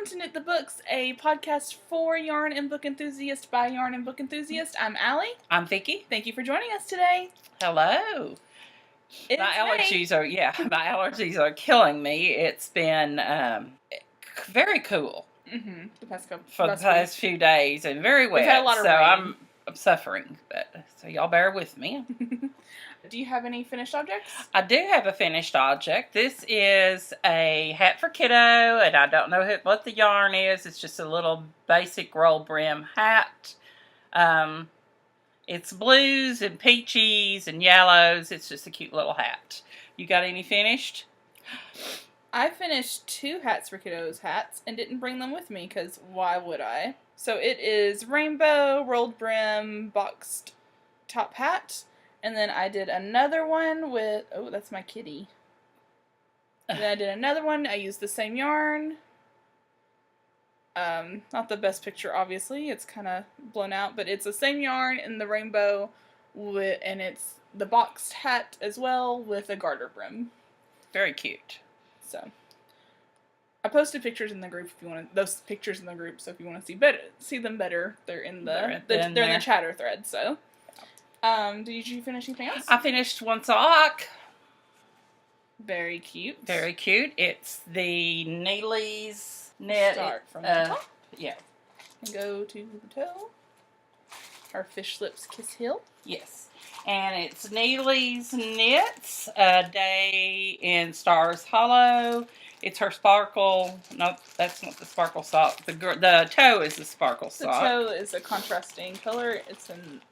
Welcome to Knit the Books, a podcast for yarn and book enthusiasts by yarn and book enthusiasts. I'm Allie. I'm Vicky. Thank you for joining us today. Hello. My allergies are killing me. It's been very cool. Mm-hmm. The past few days and very wet. We've had a lot of rain. I'm suffering, so y'all bear with me. Do you have any finished objects? I do have a finished object. This is a hat for kiddo, and I don't know what the yarn is. It's just a little basic roll brim hat. It's blues and peaches and yellows. It's just a cute little hat. You got any finished? I finished 2 hats for kiddos hats and didn't bring them with me because why would I? So it is rainbow, rolled brim, boxed top hat. And then I did another one with, oh, that's my kitty. Then I did another one. I used the same yarn. Not the best picture, obviously. It's kind of blown out, but it's the same yarn in the rainbow, and it's the boxed hat as well with a garter brim. Very cute. So, I posted pictures in the group if you want those pictures in the group. So if you want to see them better, they're in the chatter thread. So. Did you finish anything else? I finished one sock. Very cute. Very cute. It's the Neely's knit. Start from the top. Yeah. And go to the toe. Our Fish Lips Kiss Hill. Yes. And it's Neely's Knits, A Day in Stars Hollow. It's her sparkle. No, that's not the sparkle sock. The toe is the sparkle sock. The toe is a contrasting color.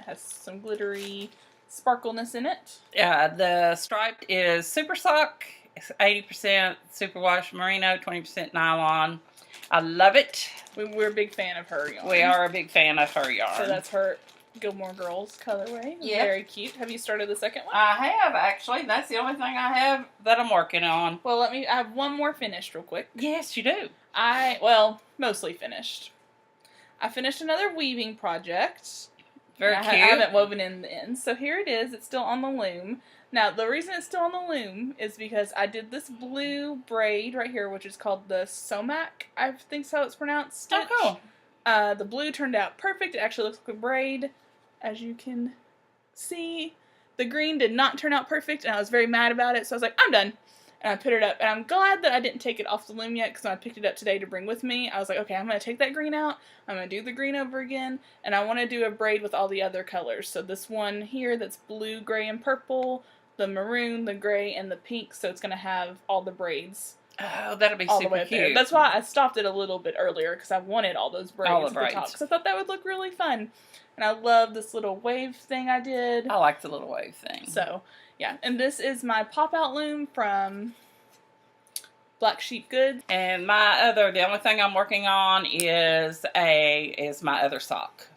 Has some glittery sparkleness in it. Yeah, the striped is super sock. It's 80% superwash merino, 20% nylon. I love it. We're a big fan of her yarn. We are a big fan of her yarn. So that's her Gilmore Girls colorway. Yeah. Very cute. Have you started the second one? I have, actually. That's the only thing I have that I'm working on. Well, I have one more finished real quick. Yes, you do. Mostly finished. I finished another weaving project. Very cute. I haven't woven in the ends. So here it is. It's still on the loom. Now, the reason it's still on the loom is because I did this blue braid right here, which is called the Somac, I think so it's pronounced. Stitch. Oh, cool. The blue turned out perfect. It actually looks like a braid, as you can see. The green did not turn out perfect, and I was very mad about it, so I was like, I'm done. And I put it up, and I'm glad that I didn't take it off the loom yet, because when I picked it up today to bring with me, I was like, okay, I'm going to take that green out, I'm going to do the green over again, and I want to do a braid with all the other colors. So this one here that's blue, gray, and purple, the maroon, the gray, and the pink, so it's going to have all the braids. Oh, that'll be all super the way cute. There. That's why I stopped it a little bit earlier, because I wanted all those braids all at the top, because I thought that would look really fun. And I love this little wave thing I did. I like the little wave thing. So, yeah. And this is my pop-out loom from Black Sheep Goods. And the only thing I'm working on is my other sock.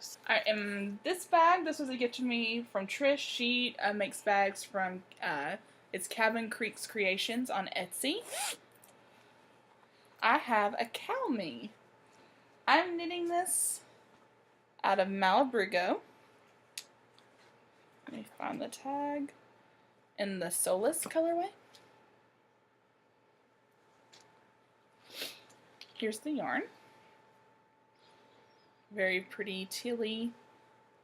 This bag, this was a gift to me from Trish. She makes bags from, it's Cabin Creek's Creations on Etsy. I have a Calmy. I'm knitting this out of Malabrigo. Let me find the tag. In the Solace colorway. Here's the yarn. Very pretty, tealy.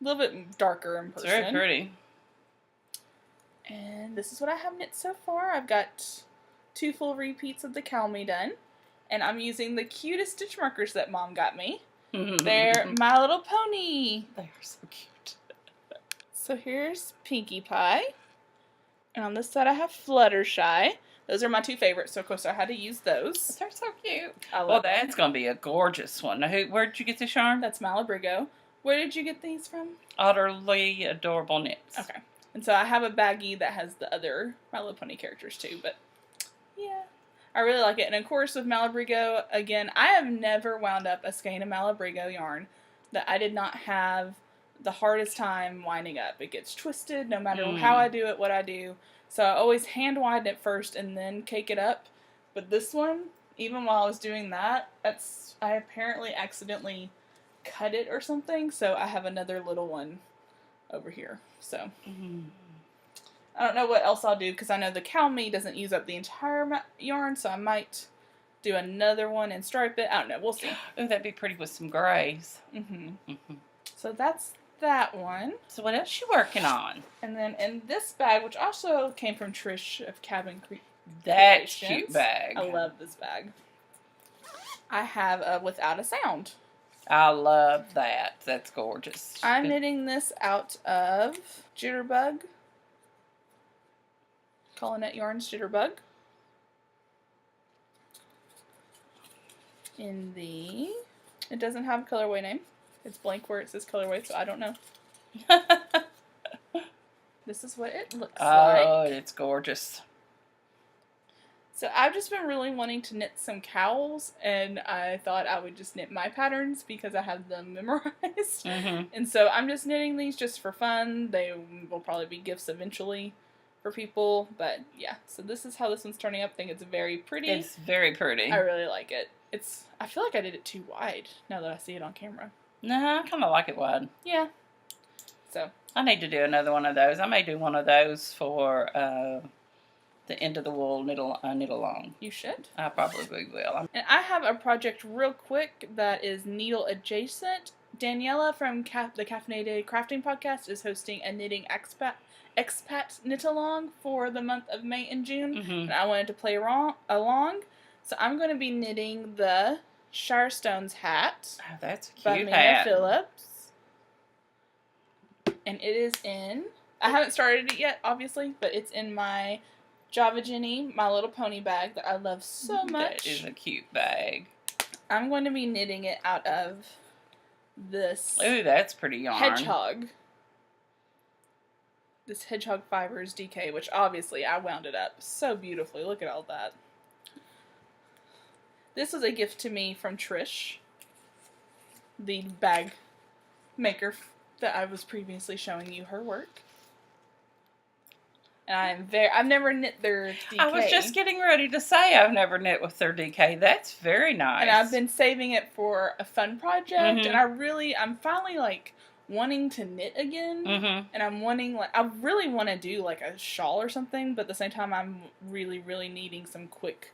A little bit darker in person. It's very pretty. And this is what I have knit so far. I've got 2 full repeats of the Calmy done. And I'm using the cutest stitch markers that Mom got me. They're My Little Pony. They are so cute. So here's Pinkie Pie. And on this side I have Fluttershy. Those are my 2 favorites, so of course I had to use those. They're so cute. Well, that's going to be a gorgeous one. Now, where did you get this yarn? That's Malabrigo. Where did you get these from? Utterly Adorable Knits. Okay. And so I have a baggie that has the other My Little Pony characters too, but yeah. I really like it. And of course with Malabrigo, again, I have never wound up a skein of Malabrigo yarn that I did not have the hardest time winding up. It gets twisted no matter how I do it, what I do. So I always hand wind it first and then cake it up. But this one, even while I was doing that, I apparently accidentally cut it or something. So I have another little one over here. So I don't know what else I'll do because I know the Calmy doesn't use up the entire yarn, so I might do another one and stripe it. I don't know. We'll see. Ooh, that'd be pretty with some grays. So that's that one. So what else you working on? And then in this bag, which also came from Trish of Cabin Creek. That's cute bag. I love this bag. I have a Without a Sound. I love that. That's gorgeous. I'm knitting this out of Jitterbug. Collinette Yarns Jitterbug. It doesn't have a colorway name. It's blank where it says colorway, so I don't know. This is what it looks like. Oh, it's gorgeous. So I've just been really wanting to knit some cowls, and I thought I would just knit my patterns because I have them memorized. And so I'm just knitting these just for fun. They will probably be gifts eventually for people, but yeah. So this is how this one's turning up. I think it's very pretty. It's very pretty. I really like it. I feel like I did it too wide now that I see it on camera. No, I kind of like it wide. Yeah. So I need to do another one of those. I may do one of those for the End of the Wool knit along. You should. I probably will. And I have a project real quick that is needle adjacent. Daniela from the Caffeinated Crafting Podcast is hosting a knitting expat knit along for the month of May and June. And I wanted to play along. So I'm going to be knitting the Shirestones hat. Oh, that's a cute by Mina hat. Phillips. And it is in, I haven't started it yet, obviously, but it's in my Java Jenny, My Little Pony bag that I love so much. That is a cute bag. I'm going to be knitting it out of this Ooh, that's pretty yarn. hedgehog. This Hedgehog Fibers DK, which obviously I wound it up so beautifully. Look at all that. This was a gift to me from Trish, the bag maker that I was previously showing you her work. And I've never knit their DK. I was just getting ready to say I've never knit with their DK. That's very nice. And I've been saving it for a fun project, and I'm finally like wanting to knit again. And I'm wanting, like, I really want to do like a shawl or something, but at the same time I'm really, really needing some quick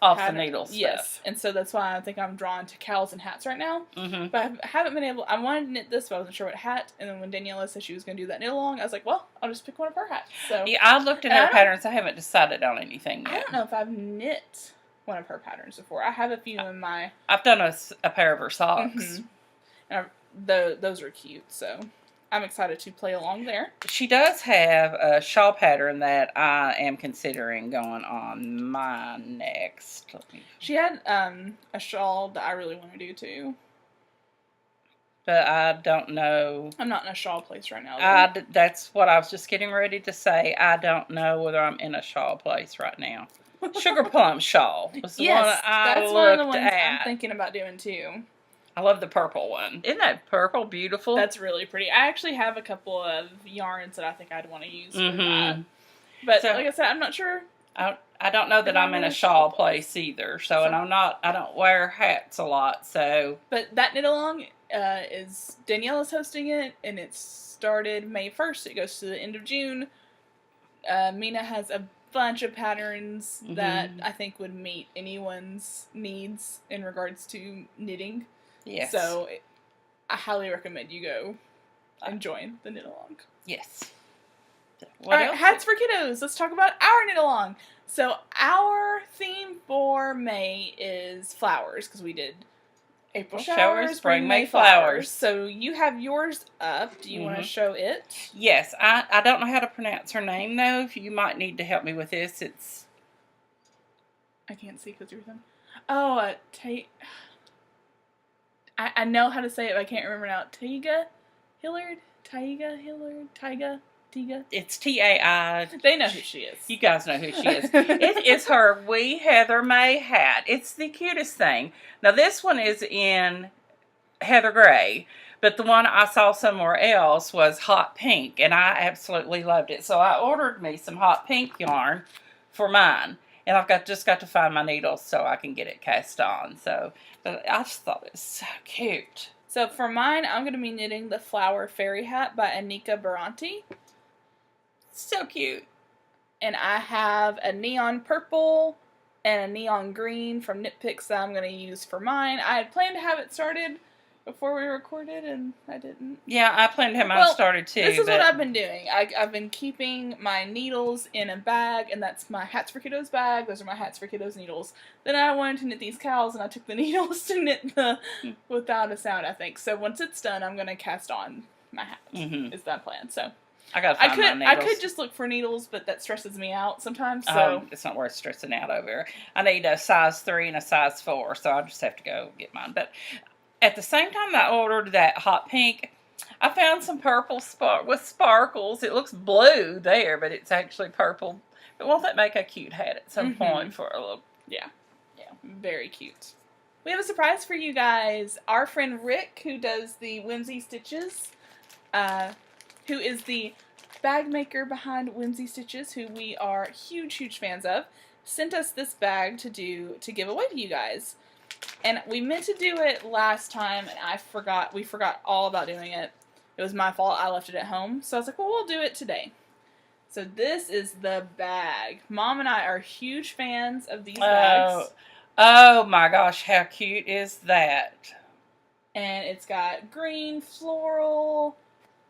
off the needle stuff. Yes, and so that's why I think I'm drawn to cowls and hats right now. But I haven't been able. I wanted to knit this, but I wasn't sure what hat. And then when Daniela said she was going to do that knit along, I was like, well, I'll just pick one of her hats. So yeah, I looked at her patterns. I haven't decided on anything yet. I don't know if I've knit one of her patterns before. I have a few in my. I've done a pair of her socks. And those are cute, so I'm excited to play along there. She does have a shawl pattern that I am considering going on my next. She had a shawl that I really want to do too. But I don't know. I'm not in a shawl place right now. That's what I was just getting ready to say. I don't know whether I'm in a shawl place right now. Sugar Plum shawl was the one that's one of the ones I'm thinking about doing too. I love the purple one. Isn't that purple beautiful? That's really pretty. I actually have a couple of yarns that I think I'd want to use for that. But so, like I said, I'm not sure. I don't know that I'm in a shawl place either. So, and I don't wear hats a lot, so. But that knit along is, Daniela's hosting it, and it started May 1st. It goes to the end of June. Mina has a bunch of patterns that I think would meet anyone's needs in regards to knitting. Yes. So I highly recommend you go and join the knit along. Yes. All right, hats for kiddos. Let's talk about our knit along. So our theme for May is flowers, because we did April showers, spring, May flowers. So you have yours up. Do you want to show it? Yes. I don't know how to pronounce her name, though. If you might need to help me with this, it's. I can't see because you're them. Oh, I know how to say it, but I can't remember now. Taiga Hillard? Tiga? It's T-A-I. They know who she is. You guys know who she is. It is her Wee Heather May hat. It's the cutest thing. Now, this one is in Heather Gray, but the one I saw somewhere else was hot pink, and I absolutely loved it. So I ordered me some hot pink yarn for mine. And I've just got to find my needles so I can get it cast on. So, but I just thought it was so cute. So for mine, I'm going to be knitting the Flower Fairy Hat by Anika Baranti. So cute. And I have a neon purple and a neon green from Knit Picks that I'm going to use for mine. I had planned to have it started before we recorded, and I didn't. Yeah, I planned to have mine started too. This is what I've been doing. I've been keeping my needles in a bag, and that's my Hats for Kiddos bag. Those are my Hats for Kiddos needles. Then I wanted to knit these cows, and I took the needles to knit the without a sound, I think. So once it's done, I'm going to cast on my hat, is that plan. So I could just look for needles, but that stresses me out sometimes. So it's not worth stressing out over. I need a size 3 and a size 4, so I'll just have to go get mine. But at the same time I ordered that hot pink, I found some purple with sparkles. It looks blue there, but it's actually purple. But won't that make a cute hat at some point for a little? Yeah, very cute. We have a surprise for you guys. Our friend Rick, who does the Whimsy Stitches, who is the bag maker behind Whimsy Stitches, who we are huge fans of, sent us this bag to give away to you guys. And we meant to do it last time, and we forgot all about doing it. It was my fault. I left it at home. So I was like, well, we'll do it today. So this is the bag. Mom and I are huge fans of these bags. Oh my gosh, how cute is that? And it's got green floral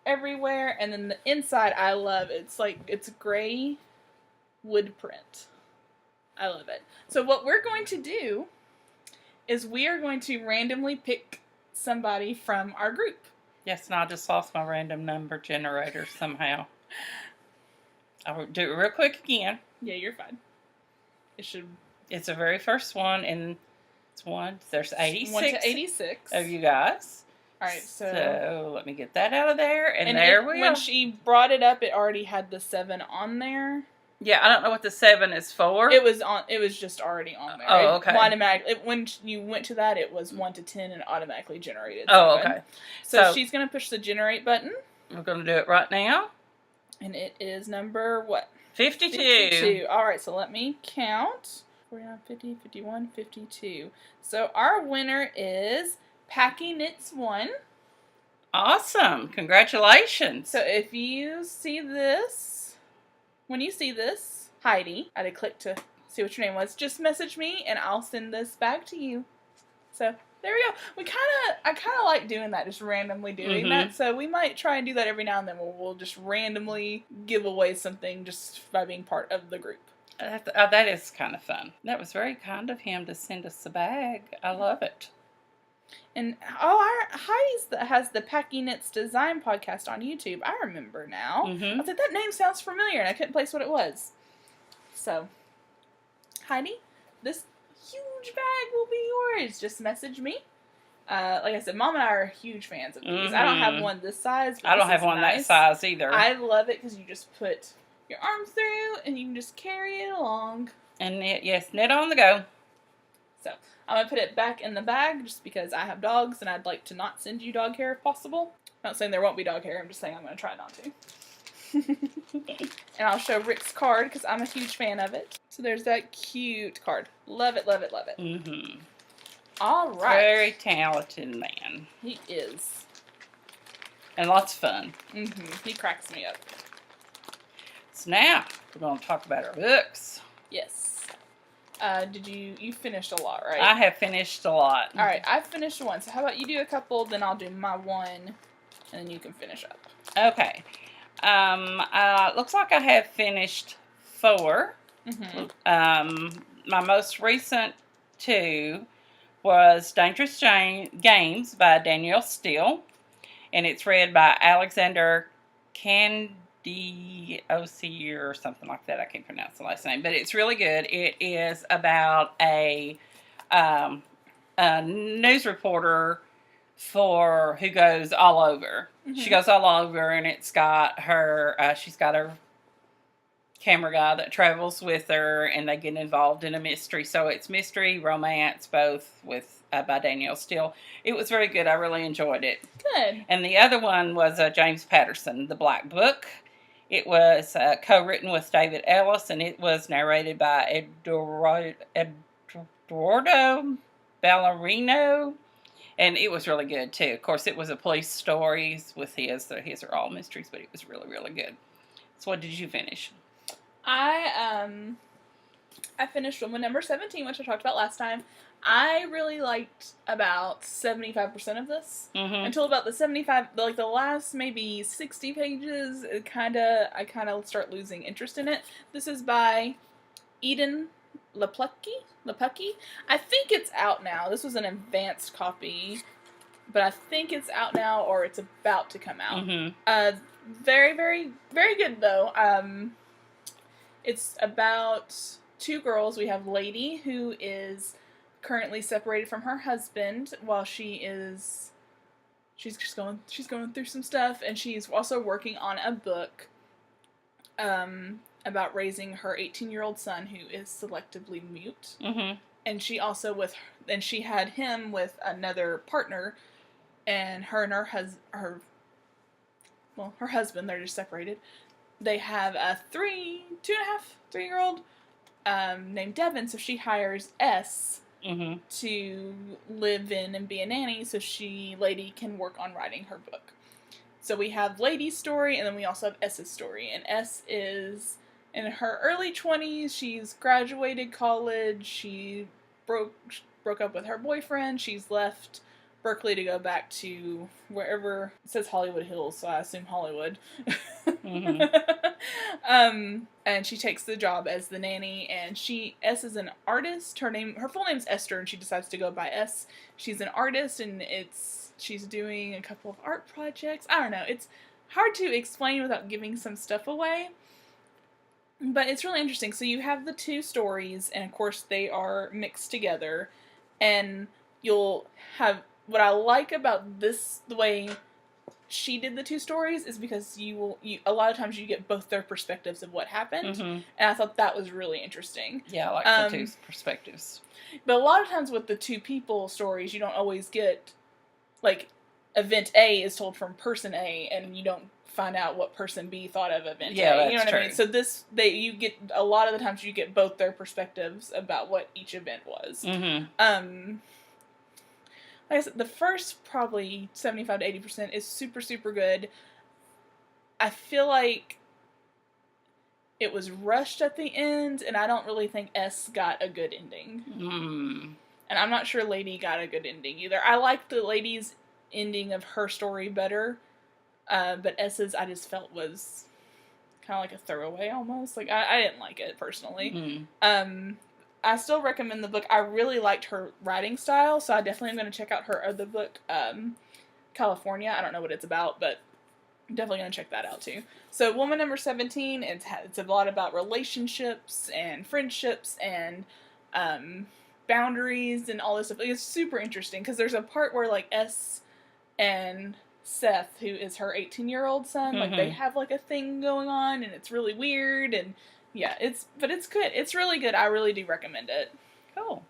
everywhere, and then the inside I love. It's gray wood print. I love it. So what we're going to do is we are going to randomly pick somebody from our group. Yes, and I just lost my random number generator somehow. I'll do it real quick again. Yeah, you're fine. It's the very first one, and there's 86. 1 to 86. Of you guys. Alright, so let me get that out of there, and there we go. When she brought it up, it already had the 7 on there. Yeah, I don't know what the 7 is for. It was just already on there. Oh, okay. When you went to that, it was 1 to 10 and automatically generated 7. Oh, okay. So she's going to push the generate button. We're going to do it right now. And it is number what? 52. 52. Alright, so let me count. 49, 50, 51, 52. So our winner is Packy Knits 1. Awesome. Congratulations. So if you see this, when you see this, Heidi, I did click to see what your name was, just message me and I'll send this back to you. So there we go. I kind of like doing that, just randomly doing that. So we might try and do that every now and then where we'll just randomly give away something just by being part of the group. That is kind of fun. That was very kind of him to send us the bag. I love it. And Heidi's has the Packy Knits Design podcast on YouTube. I remember now. I was like, that name sounds familiar, and I couldn't place what it was. So, Heidi, this huge bag will be yours. Just message me. Like I said, Mom and I are huge fans of these. I don't have one this size. But I don't have one that size either. I love it because you just put your arm through, and you can just carry it along. And knit on the go. So, I'm going to put it back in the bag just because I have dogs and I'd like to not send you dog hair if possible. I'm not saying there won't be dog hair, I'm just saying I'm going to try not to. And I'll show Rick's card because I'm a huge fan of it. So there's that cute card. Love it, love it, love it. All right. Very talented man. He is. And lots of fun. He cracks me up. So now, we're going to talk about our books. Yes. You finished a lot, right? I have finished a lot. All right, I've finished one. So how about you do a couple, then I'll do my one, and then you can finish up. Okay. Looks like I have finished 4. My most recent 2 was Dangerous Games by Danielle Steele, and it's read by Alexander Candy O.C. or something like that. I can't pronounce the last name, but it's really good. It is about a news reporter who goes all over. She goes all over, and it's got her. She's got her camera guy that travels with her, and they get involved in a mystery. So it's mystery, romance, both with by Danielle Steele. It was very good. I really enjoyed it. Good. And the other one was James Patterson, The Black Book. It was co-written with David Ellis, and it was narrated by Eduardo Ballerino, and it was really good too. Of course, it was a police stories with his are all mysteries, but it was really, really good. So what did you finish? I I finished Woman number 17, which I talked about last time. I really liked about 75% of this. Mm-hmm. Until about the 75, like the last maybe 60 pages, I kind of start losing interest in it. This is by Eden Lepucki. I think it's out now. This was an advanced copy, but I think it's out now or it's about to come out. Mm-hmm. Very, very, very good though. It's about two girls. We have Lady, who is currently separated from her husband while she's going through some stuff, and she's also working on a book about raising her 18-year-old son who is selectively mute. Mm-hmm. And she had him with another partner, and her husband, they're just separated. They have a 3.5-3-year-old named Devin, so she hires S Mm-hmm. to live in and be a nanny so Lady can work on writing her book. So we have Lady's story, and then we also have S's story. And S is in her early 20s. She's graduated college. She broke up with her boyfriend. She's left Berkeley to go back to wherever. It says Hollywood Hills, so I assume Hollywood. Mm-hmm. And she takes the job as the nanny, and S is an artist. Her full name's Esther, and she decides to go by S. She's an artist, and she's doing a couple of art projects. I don't know. It's hard to explain without giving some stuff away. But it's really interesting. So you have the two stories, and of course they are mixed together. And you'll have, what I like about this, the way she did the two stories, is because a lot of times you get both their perspectives of what happened. Mm-hmm. And I thought that was really interesting. Yeah, I like the two perspectives. But a lot of times with the two people stories, you don't always get, like, event A is told from person A, and you don't find out what person B thought of event A. You know what true. I mean? So you get, a lot of the times you get both their perspectives about what each event was. Mm-hmm. Like I said, the first probably 75 to 80% is super, super good. I feel like it was rushed at the end, and I don't really think S got a good ending. Mm. And I'm not sure Lady got a good ending either. I like the Lady's ending of her story better, but S's I just felt was kind of like a throwaway almost. Like, I didn't like it personally. Mm. I still recommend the book. I really liked her writing style, so I definitely am going to check out her other book, California. I don't know what it's about, but I'm definitely going to check that out too. So Woman number 17, it's a lot about relationships and friendships and boundaries and all this stuff. It's super interesting because there's a part where, like, S and Seth, who is her 18-year-old son, like, they have, like, a thing going on, and it's really weird, and yeah, it's good. It's really good. I really do recommend it. Cool.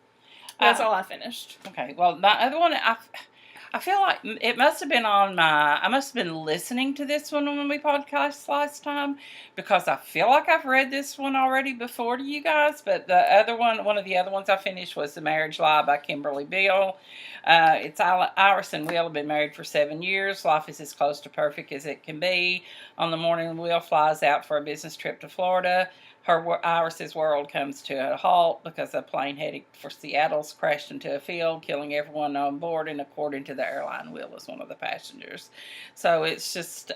That's all I finished. Okay. Well, my other one, I feel like it must have been I must have been listening to this one when we podcast last time, because I feel like I've read this one already before to you guys, but one of the other ones I finished was The Marriage Lie by Kimberly Beale. It's Iris and Will have been married for 7 years. Life is as close to perfect as it can be. On the morning Will flies out for a business trip to Florida, Iris's world comes to a halt because a plane headed for Seattle's crashed into a field, killing everyone on board, and according to the airline, Will is one of the passengers. So it's just,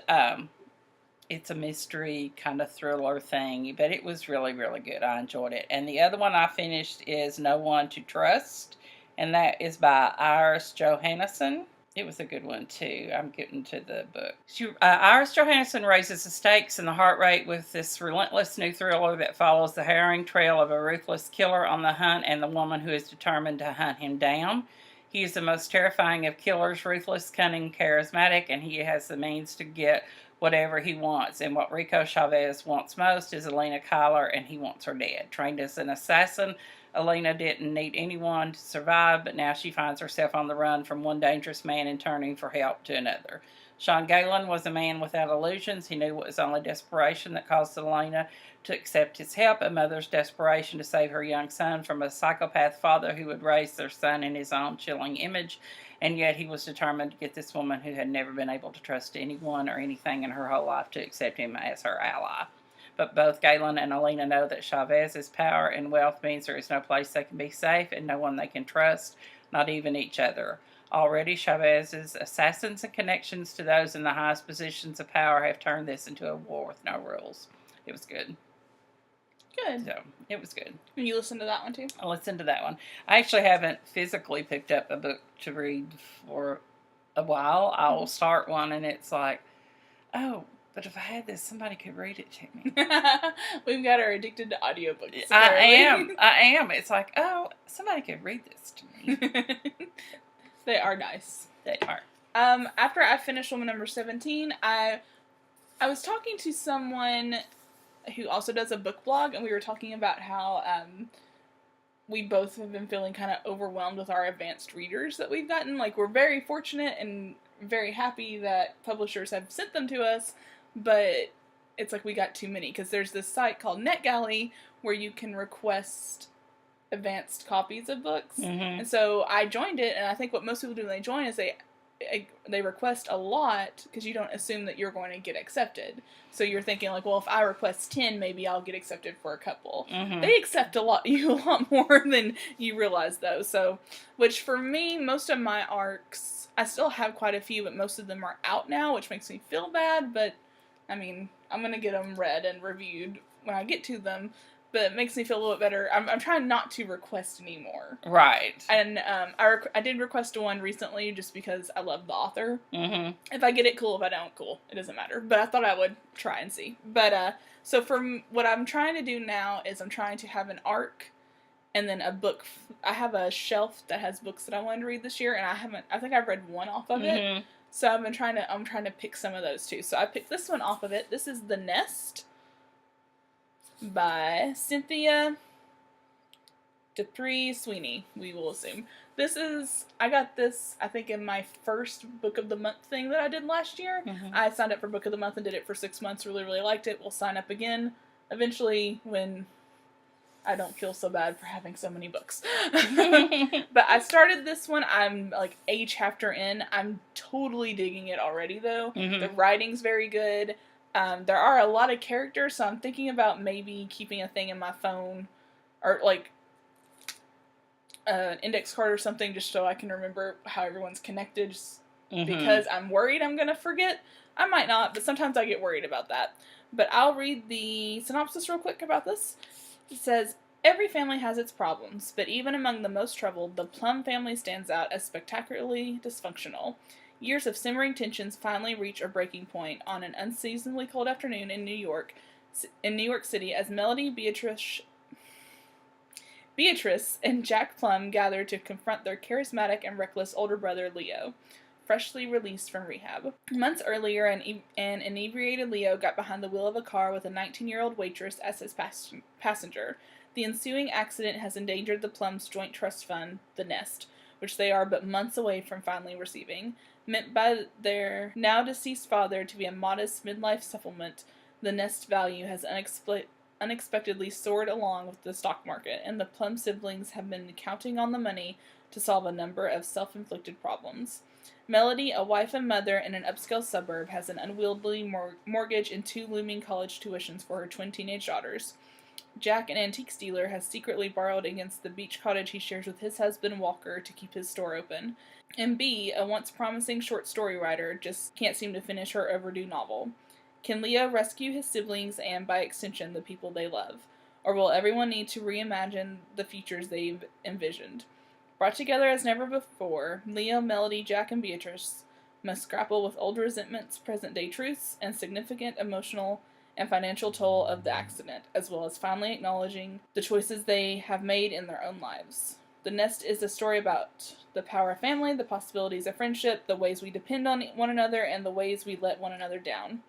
it's a mystery kind of thriller thing, but it was really, really good. I enjoyed it. And the other one I finished is No One to Trust, and that is by Iris Johannesson. It was a good one, too. I'm getting to the book. Iris Johannesson raises the stakes and the heart rate with this relentless new thriller that follows the harrowing trail of a ruthless killer on the hunt and the woman who is determined to hunt him down. He is the most terrifying of killers, ruthless, cunning, charismatic, and he has the means to get whatever he wants. And what Rico Chavez wants most is Elena Kyler, and he wants her dead. Trained as an assassin, Elena didn't need anyone to survive, but now she finds herself on the run from one dangerous man and turning for help to another. Sean Galen was a man without illusions. He knew it was only desperation that caused Elena to accept his help, a mother's desperation to save her young son from a psychopath father who would raise their son in his own chilling image, and yet he was determined to get this woman who had never been able to trust anyone or anything in her whole life to accept him as her ally. but both Galen and Alina know that Chavez's power and wealth means there is no place they can be safe and no one they can trust, not even each other. Already, Chavez's assassins and connections to those in the highest positions of power have turned this into a war with no rules. It was good. Good. So, it was good. And you listened to that one too? I listened to that one. I actually haven't physically picked up a book to read for a while. I will start one and it's like, oh, but if I had this, somebody could read it to me. We've got her addicted to audiobooks. I am. It's like, oh, somebody could read this to me. They are nice. They are. After I finished woman number 17, I was talking to someone who also does a book blog, and we were talking about how we both have been feeling kind of overwhelmed with our advanced readers that we've gotten. Like, we're very fortunate and very happy that publishers have sent them to us, but it's like we got too many, because there's this site called NetGalley where you can request advanced copies of books. Mm-hmm. And so I joined it, and I think what most people do when they join is they request a lot, because you don't assume that you're going to get accepted. So you're thinking, like, well, if I request 10, maybe I'll get accepted for a couple. Mm-hmm. They accept a lot more than you realize, though. So, which for me, most of my arcs, I still have quite a few, but most of them are out now, which makes me feel bad, but, I mean, I'm going to get them read and reviewed when I get to them. But it makes me feel a little bit better. I'm trying not to request anymore. Right. And I did request one recently just because I love the author. Mm-hmm. If I get it, cool. If I don't, cool. It doesn't matter. But I thought I would try and see. But so for what I'm trying to do now is I'm trying to have an arc and then a book. I have a shelf that has books that I wanted to read this year, and I think I've read one off of it. So I'm trying to pick some of those too. So I picked this one off of it. This is The Nest by Cynthia Dupree Sweeney, we will assume. I got this, I think, in my first Book of the Month thing that I did last year. Mm-hmm. I signed up for Book of the Month and did it for 6 months, really, really liked it. We'll sign up again eventually when I don't feel so bad for having so many books. But I started this one, I'm like a chapter in. I'm totally digging it already, though. Mm-hmm. The writing's very good. There are a lot of characters, so I'm thinking about maybe keeping a thing in my phone, or like an index card or something, just so I can remember how everyone's connected, just because I'm worried I'm going to forget. I might not, but sometimes I get worried about that. But I'll read the synopsis real quick about this. It says, every family has its problems, but even among the most troubled, the Plum family stands out as spectacularly dysfunctional. Years of simmering tensions finally reach a breaking point on an unseasonably cold afternoon in New York City, as Melody, Beatrice, and Jack Plum gather to confront their charismatic and reckless older brother Leo, freshly released from rehab. Months earlier, an inebriated Leo got behind the wheel of a car with a 19-year-old waitress as his passenger. The ensuing accident has endangered the Plums' joint trust fund, the Nest, which they are but months away from finally receiving. Meant by their now-deceased father to be a modest midlife supplement, the Nest value has unexpectedly soared along with the stock market, and the Plum siblings have been counting on the money to solve a number of self-inflicted problems. Melody, a wife and mother in an upscale suburb, has an unwieldy mortgage and 2 looming college tuitions for her twin teenage daughters. Jack, an antiques dealer, has secretly borrowed against the beach cottage he shares with his husband Walker to keep his store open. And B, a once promising short story writer, just can't seem to finish her overdue novel. Can Leo rescue his siblings and, by extension, the people they love? Or will everyone need to reimagine the futures they've envisioned? Brought together as never before, Leo, Melody, Jack, and Beatrice must grapple with old resentments, present-day truths, and significant emotional and financial toll of the accident, as well as finally acknowledging the choices they have made in their own lives. The Nest is a story about the power of family, the possibilities of friendship, the ways we depend on one another, and the ways we let one another down.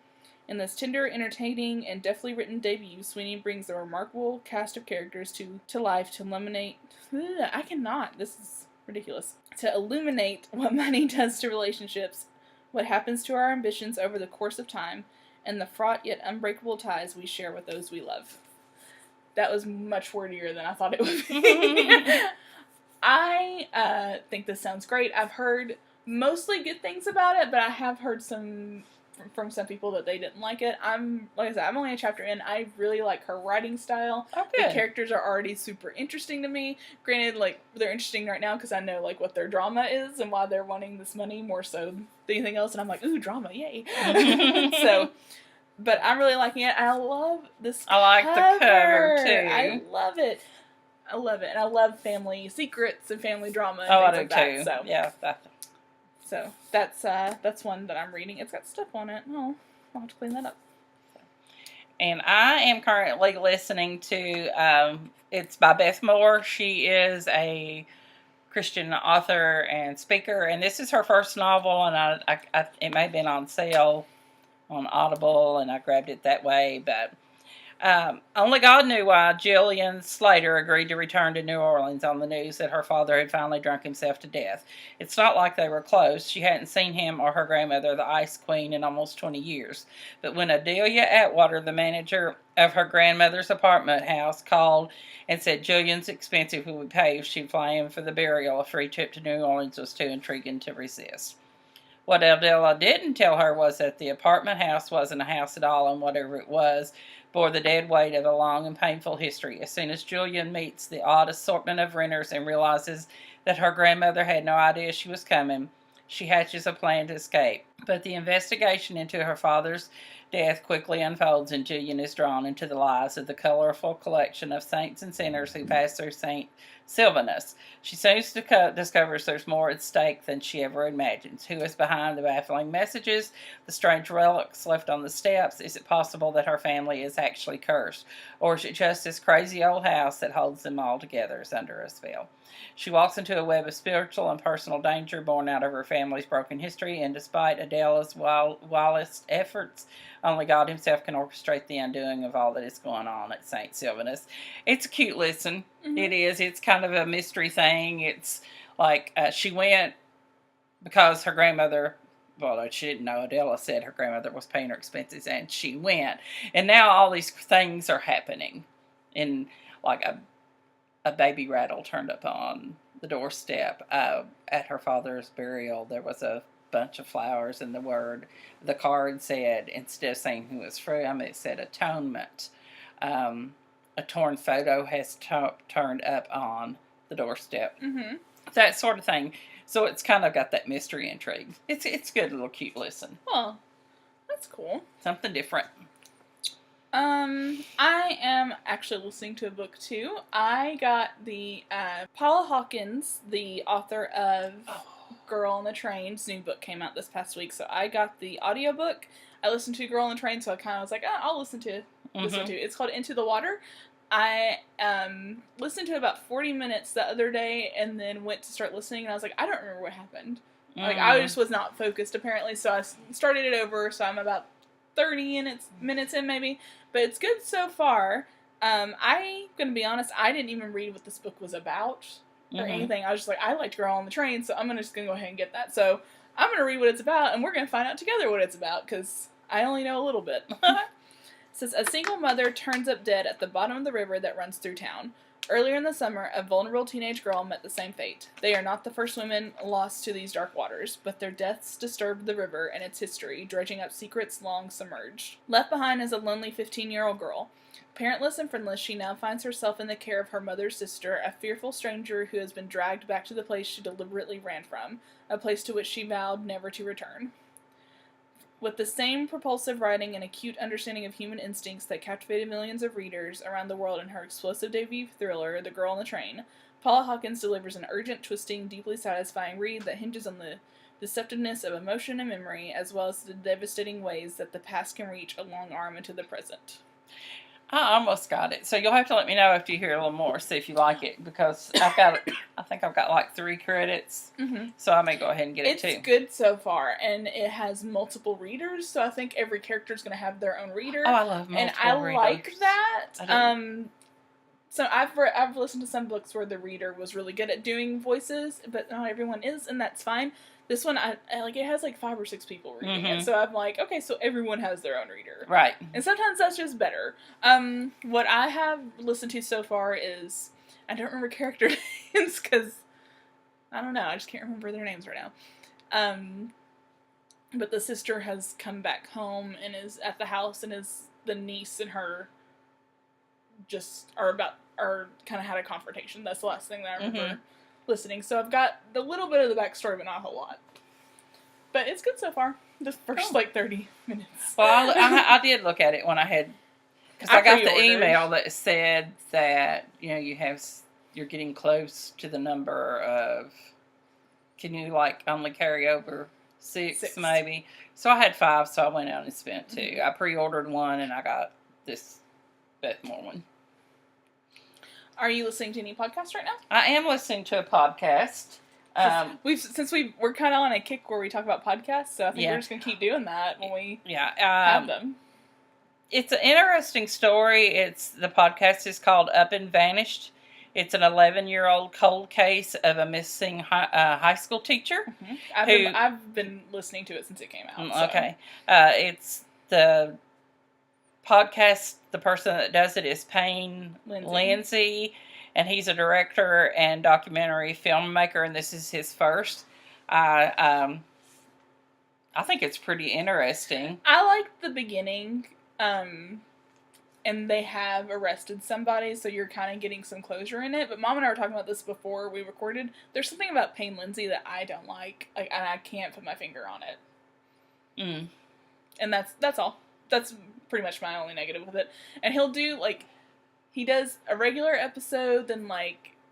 In this tender, entertaining, and deftly written debut, Sweeney brings a remarkable cast of characters to life to illuminate... I cannot. This is ridiculous. To illuminate what money does to relationships, what happens to our ambitions over the course of time, and the fraught yet unbreakable ties we share with those we love. That was much wordier than I thought it would be. I think this sounds great. I've heard mostly good things about it, but I have heard some from some people that they didn't like it. Like I said, I'm only a chapter in. I really like her writing style. Oh, The good. characters are already super interesting to me. Granted, like, they're interesting right now because I know, like, what their drama is and why they're wanting this money more so than anything else. And I'm like, ooh, drama, yay. So, but I'm really liking it. I love this I like the cover, too. I love it. I love it. And I love family secrets and family drama and Oh, I things do, like too. that. So, Yeah, so that's one that I'm reading. It's got stuff on it. Oh, I'll have to clean that up. and I am currently listening to, it's by Beth Moore. She is a Christian author and speaker, and this is her first novel, and it may have been on sale on Audible, and I grabbed it that way, but only God knew why Jillian Slater agreed to return to New Orleans on the news that her father had finally drunk himself to death. It's not like they were close. She hadn't seen him or her grandmother, the Ice Queen, in almost 20 years. But when Adelia Atwater, the manager of her grandmother's apartment house, called and said Jillian's expensive would pay if she'd fly in for the burial, a free trip to New Orleans was too intriguing to resist. What Adela didn't tell her was that the apartment house wasn't a house at all, and whatever it was bore the dead weight of a long and painful history. As soon as Julian meets the odd assortment of renters and realizes that her grandmother had no idea she was coming, she hatches a plan to escape. But the investigation into her father's death quickly unfolds, and Julian is drawn into the lives of the colorful collection of saints and sinners who pass through St. Sylvanus. She soon discovers there's more at stake than she ever imagines. Who is behind the baffling messages, the strange relics left on the steps? Is it possible that her family is actually cursed? Or is it just this crazy old house that holds them all together is under a spell? She walks into a web of spiritual and personal danger born out of her family's broken history, and despite Adela's wildest efforts, only God himself can orchestrate the undoing of all that is going on at St. Sylvanus. It's a cute listen. Mm-hmm. It is. It's kind of a mystery thing. It's like she went because her grandmother, well, she didn't know. Adela said her grandmother was paying her expenses, and she went. And now all these things are happening. And like a baby rattle turned up on the doorstep at her father's burial. There was a bunch of flowers, and the card said, instead of saying who was from, it said atonement. A torn photo has turned up on the doorstep. Mm-hmm. That sort of thing. So it's kind of got that mystery intrigue. It's a good little cute listen. Oh, that's cool. Something different. I am actually listening to a book too. I got the Paula Hawkins, the author of Girl on the Train's new book came out this past week, so I got the audiobook. I listened to Girl on the Train, so I kind of was like, I'll listen to it. It's called Into the Water. I listened to about 40 minutes the other day, and then went to start listening, and I was like, I don't remember what happened. Like, I just was not focused, apparently, so I started it over, so I'm about 30 minutes in, maybe. But it's good so far. I'm going to be honest, I didn't even read what this book was about or anything. I was just like, I liked Girl on the Train, so I'm just going to go ahead and get that. So I'm going to read what it's about, and we're going to find out together what it's about, because I only know a little bit. It says, a single mother turns up dead at the bottom of the river that runs through town. Earlier in the summer, a vulnerable teenage girl met the same fate. They are not the first women lost to these dark waters, but their deaths disturbed the river and its history, dredging up secrets long submerged. Left behind is a lonely 15-year-old girl. Parentless and friendless, she now finds herself in the care of her mother's sister, a fearful stranger who has been dragged back to the place she deliberately ran from, a place to which she vowed never to return. With the same propulsive writing and acute understanding of human instincts that captivated millions of readers around the world in her explosive debut thriller, The Girl on the Train, Paula Hawkins delivers an urgent, twisting, deeply satisfying read that hinges on the deceptiveness of emotion and memory, as well as the devastating ways that the past can reach a long arm into the present. I almost got it. So you'll have to let me know after you hear a little more, see if you like it, because I think I've got like 3 credits, so I may go ahead and get it too. It's good so far, and it has multiple readers, so I think every character is going to have their own reader. Oh, I love multiple readers. And I like that. I So I've listened to some books where the reader was really good at doing voices, but not everyone is, and that's fine. This one, I like, it has like 5 or 6 people reading it, so I'm like, okay, so everyone has their own reader. Right. And sometimes that's just better. What I have listened to so far is, I don't remember character names, because, I don't know, I just can't remember their names right now. but the sister has come back home and is at the house, and the niece and her just are kind of had a confrontation. That's the last thing that I remember listening. So I've got the little bit of the backstory, but not a whole lot. But it's good so far. The first 30 minutes. Well, I did look at it when I had, because I got the email that said that you're getting close to the number of. Can you only carry over six maybe? So I had 5, so I went out and spent 2. I pre-ordered 1 and I got this Bethmore one. Are you listening to any podcasts right now? I am listening to a podcast. We're kind of on a kick where we talk about podcasts, so I think we're just gonna keep doing that when we have them. It's an interesting story. The podcast is called Up and Vanished. It's an 11-year-old cold case of a missing high school teacher. I've been listening to it since it came out. So. Okay, it's the podcast. The person that does it is Payne Lindsay, and he's a director and documentary filmmaker, and this is his first. I think it's pretty interesting. I like the beginning, and they have arrested somebody, so you're kind of getting some closure in it. But Mom and I were talking about this before we recorded. There's something about Payne Lindsay that I don't like, and I can't put my finger on it. And that's all. That's pretty much my only negative with it. And he'll do, he does a regular episode, then,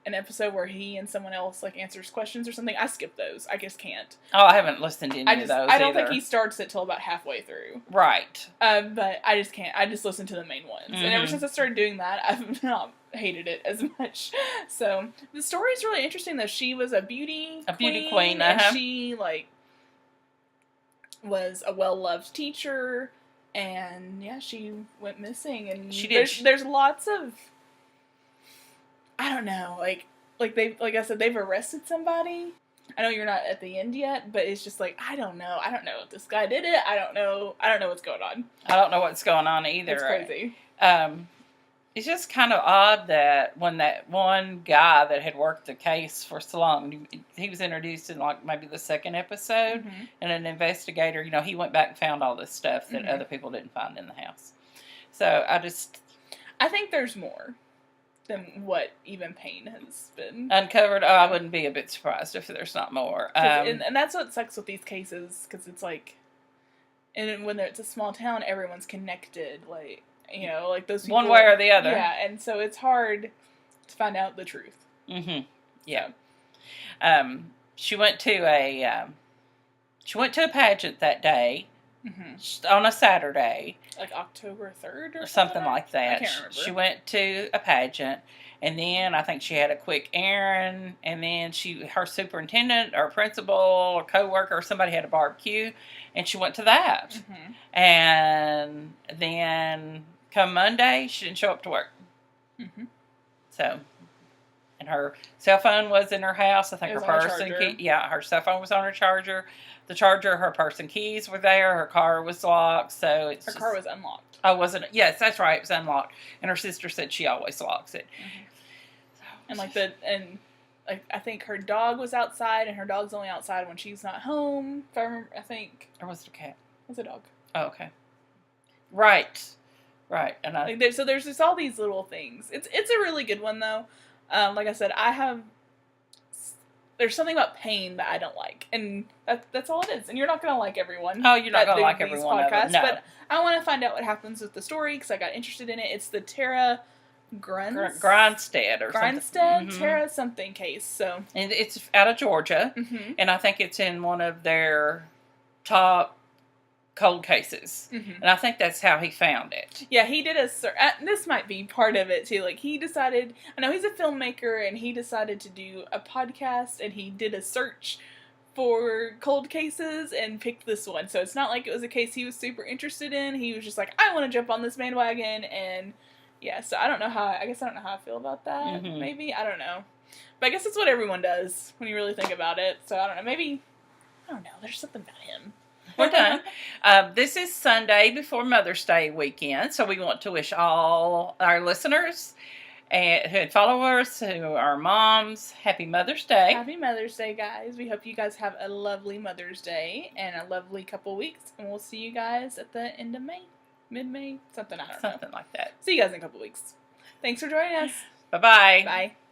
an episode where he and someone else, answers questions or something. I skip those. I just can't. Oh, I haven't listened to any of those I don't think he starts it till about halfway through. Right. But I just can't. I just listen to the main ones. And ever since I started doing that, I've not hated it as much. So, the story is really interesting, though. She was a beauty queen. And she, was a well-loved teacher. And she went missing, and she did. There's lots of, I don't know, like I said, they've arrested somebody. I know you're not at the end yet, but it's just I don't know if this guy did it. I don't know what's going on. I don't know what's going on either. It's crazy. It's just kind of odd that when that one guy that had worked the case for so long, he was introduced in maybe the second episode, and an investigator, he went back and found all this stuff that other people didn't find in the house. So I think there's more than what even Payne has been uncovered. Oh, I wouldn't be a bit surprised if there's not more. And that's what sucks with these cases, because it's and when it's a small town, everyone's connected, those people, one way or the other. Yeah, and so it's hard to find out the truth. Yeah. She went to a pageant that day on a Saturday, October 3rd or something like that. I can't remember. She went to a pageant, and then I think she had a quick errand, and then her superintendent or principal or coworker or somebody had a barbecue, and she went to that, and then. Come Monday, she didn't show up to work. So, and her cell phone was in her house. I think her purse and her cell phone was on her charger. The charger, her purse and keys were there. Her car was locked. So her car was unlocked. Oh, wasn't it? Yes, that's right. It was unlocked. And her sister said she always locks it. And I think her dog was outside, and her dog's only outside when she's not home. If I remember, I think. Or was it a cat? It was a dog. Oh, okay. Right. And so there's just all these little things. It's a really good one, though. Like I said, there's something about Payne that I don't like, and that's all it is. And you're not gonna like everyone. Oh, you're not gonna like every one of them. No. But I want to find out what happens with the story, because I got interested in it. It's the Tara Grinstead or something. Tara something case. So, and it's out of Georgia, and I think it's in one of their top cold cases, and I think that's how he found it. Yeah, he did this might be part of it too. He decided, I know he's a filmmaker, and he decided to do a podcast, and he did a search for cold cases and picked this one. So it's not like it was a case he was super interested in. He was just I want to jump on this bandwagon, and so I don't know how I feel about that. Maybe, I don't know, but I guess it's what everyone does when you really think about it. So I don't know, maybe, I don't know, there's something about him. We're done. This is Sunday before Mother's Day weekend, so we want to wish all our listeners and followers who are moms, happy Mother's Day. Happy Mother's Day, guys. We hope you guys have a lovely Mother's Day and a lovely couple weeks. And we'll see you guys at the end of May. Mid-May? Something, I don't know. Something like that. See you guys in a couple weeks. Thanks for joining us. Bye-bye. Bye.